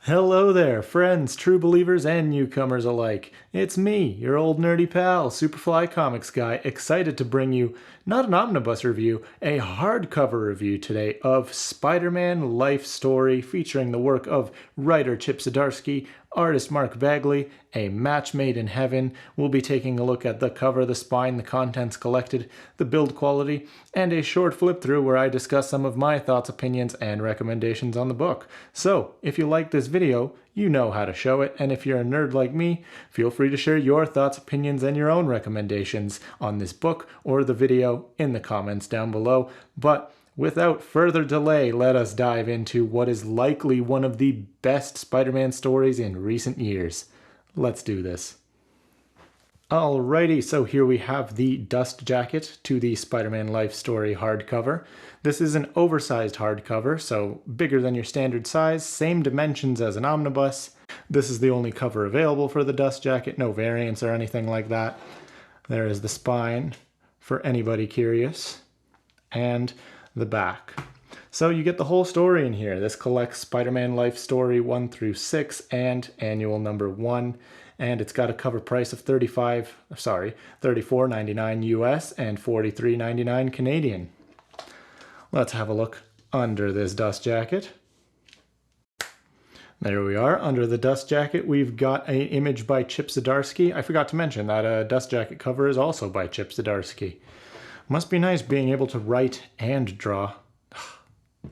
Hello there, friends, true believers, and newcomers alike. It's me, your old nerdy pal, Superfly Comics guy, excited to bring you not an omnibus review, a hardcover review today of Spider-Man Life Story, featuring the work of writer Chip Zdarsky, artist Mark Bagley, a match made in heaven. We'll be taking a look at the cover, the spine, the contents collected, the build quality, and a short flip through where I discuss some of my thoughts, opinions, and recommendations on the book. So, if you like this video, you know how to show it, and if you're a nerd like me, feel free to share your thoughts, opinions, and your own recommendations on this book or the video in the comments down below. But without further delay, let us dive into what is likely one of the best Spider-Man stories in recent years. Let's do this. Alrighty, so here we have the dust jacket to the Spider-Man Life Story hardcover. This is an oversized hardcover, so bigger than your standard size, same dimensions as an omnibus. This is the only cover available for the dust jacket, no variants or anything like that. There is the spine for anybody curious, and the back. So you get the whole story in here. This collects Spider-Man Life Story 1 through 6 and annual number 1. And it's got a cover price of $34.99 US and $43.99 Canadian. Let's have a look under this dust jacket. There we are. Under the dust jacket, we've got an image by Chip Zdarsky. I forgot to mention that dust jacket cover is also by Chip Zdarsky. Must be nice being able to write and draw.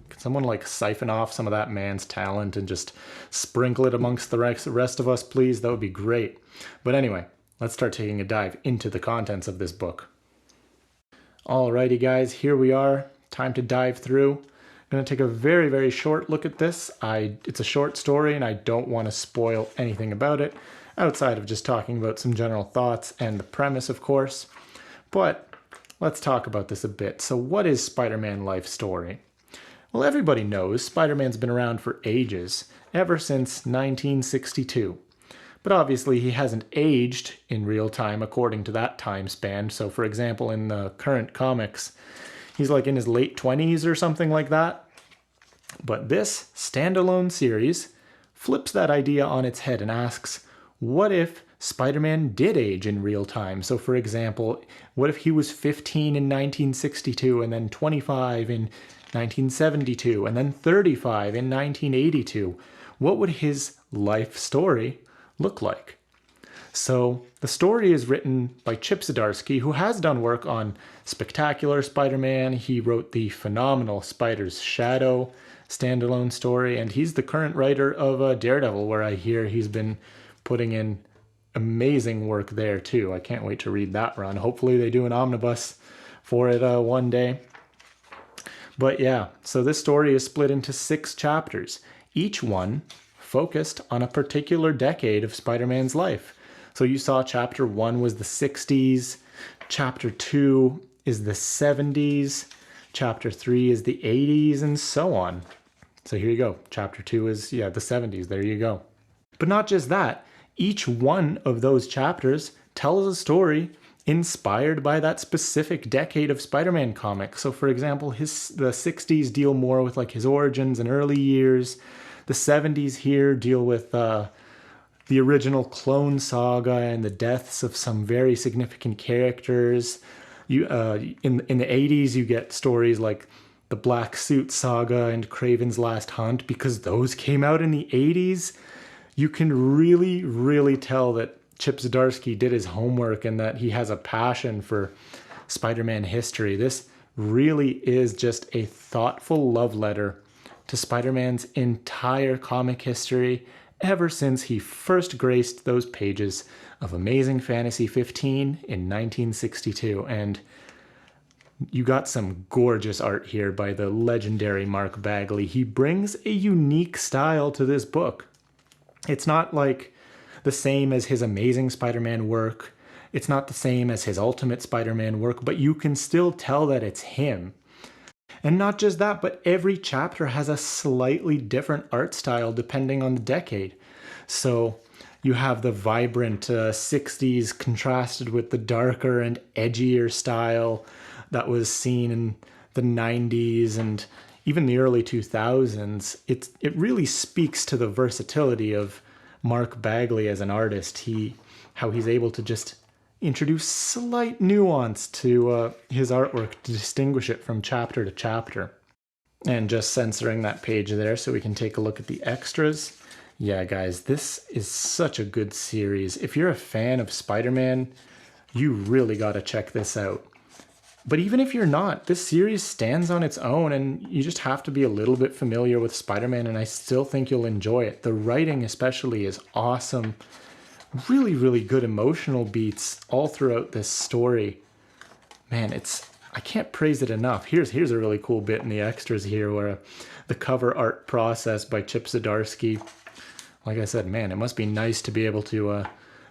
Can someone like siphon off some of that man's talent and just sprinkle it amongst the rest of us, please? That would be great. But anyway, let's start taking a dive into the contents of this book. Alrighty guys, here we are. Time to dive through. I'm going to take a very, very short look at this. It's a short story and I don't want to spoil anything about it, outside of just talking about some general thoughts and the premise, of course. But let's talk about this a bit. So what is Spider-Man Life Story? Well, everybody knows Spider-Man's been around for ages, ever since 1962. But obviously he hasn't aged in real time according to that time span. So for example, in the current comics, he's like in his late 20s or something like that. But this standalone series flips that idea on its head and asks, what if Spider-Man did age in real time? So for example, what if he was 15 in 1962 and then 25 in 1972 and then 35 in 1982? What would his life story look like? So the story is written by Chip Zdarsky, who has done work on Spectacular Spider-Man. He wrote the phenomenal Spider's Shadow standalone story, and he's the current writer of Daredevil, where I hear he's been putting in amazing work there too. I can't wait to read that run. Hopefully they do an omnibus for it one day. But yeah, so this story is split into 6 chapters, each one focused on a particular decade of Spider-Man's life. So you saw chapter 1 was the 60s, chapter 2 is the 70s, chapter 3 is the 80s, and so on. So here you go. Chapter 2 is, the 70s. There you go. But not just that. Each one of those chapters tells a story inspired by that specific decade of Spider-Man comics. So for example, the 60s deal more with like his origins and early years. The 70s here deal with the original Clone Saga and the deaths of some very significant characters. In the 80s, you get stories like the Black Suit Saga and Kraven's Last Hunt, because those came out in the 80s. You can really, really tell that Chip Zdarsky did his homework and that he has a passion for Spider-Man history. This really is just a thoughtful love letter to Spider-Man's entire comic history ever since he first graced those pages of Amazing Fantasy 15 in 1962. And you got some gorgeous art here by the legendary Mark Bagley. He brings a unique style to this book. It's not like the same as his Amazing Spider-Man work. It's not the same as his Ultimate Spider-Man work, but you can still tell that it's him. And not just that, but every chapter has a slightly different art style depending on the decade. So you have the vibrant 60s contrasted with the darker and edgier style that was seen in the 90s, and even the early 2000s, it really speaks to the versatility of Mark Bagley as an artist. How he's able to just introduce slight nuance to his artwork to distinguish it from chapter to chapter. And just censoring that page there so we can take a look at the extras. Yeah, guys, this is such a good series. If you're a fan of Spider-Man, you really got to check this out. But even if you're not, this series stands on its own, and you just have to be a little bit familiar with Spider-Man, and I still think you'll enjoy it. The writing especially is awesome. Really, really good emotional beats all throughout this story. Man, I can't praise it enough. Here's a really cool bit in the extras here where the cover art process by Chip Zdarsky. Like I said, man, it must be nice to be able to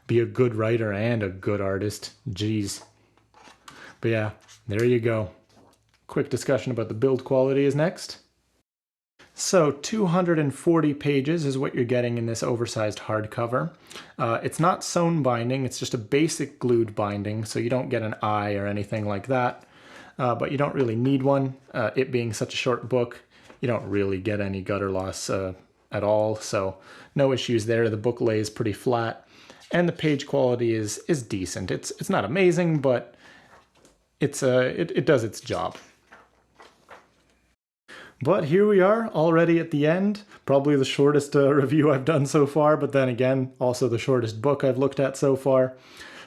be a good writer and a good artist. Jeez. But yeah, there you go. Quick discussion about the build quality is next. So 240 pages is what you're getting in this oversized hardcover. It's not sewn binding, it's just a basic glued binding, so you don't get an eye or anything like that. But you don't really need one. It being such a short book, you don't really get any gutter loss at all, so no issues there. The book lays pretty flat, and the page quality is decent. It's not amazing, but it does its job. But here we are, already at the end. Probably the shortest review I've done so far, but then again, also the shortest book I've looked at so far.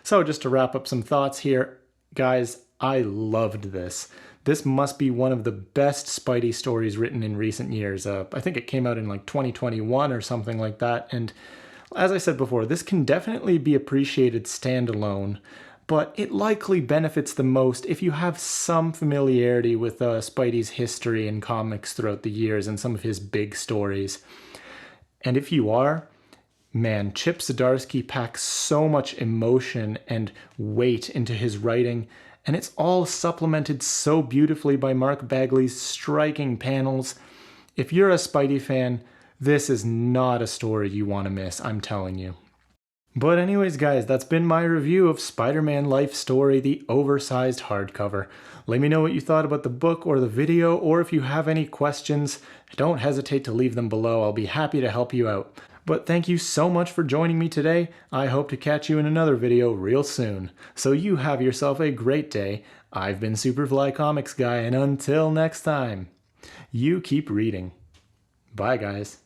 So just to wrap up some thoughts here, guys, I loved this. This must be one of the best Spidey stories written in recent years. I think it came out in like 2021 or something like that, and as I said before, this can definitely be appreciated standalone, but it likely benefits the most if you have some familiarity with Spidey's history in comics throughout the years and some of his big stories. And if you are, man, Chip Zdarsky packs so much emotion and weight into his writing, and it's all supplemented so beautifully by Mark Bagley's striking panels. If you're a Spidey fan, this is not a story you want to miss, I'm telling you. But anyways, guys, that's been my review of Spider-Man Life Story, the oversized hardcover. Let me know what you thought about the book or the video, or if you have any questions, don't hesitate to leave them below. I'll be happy to help you out. But thank you so much for joining me today. I hope to catch you in another video real soon. So you have yourself a great day. I've been Superfly Comics Guy, and until next time, you keep reading. Bye, guys.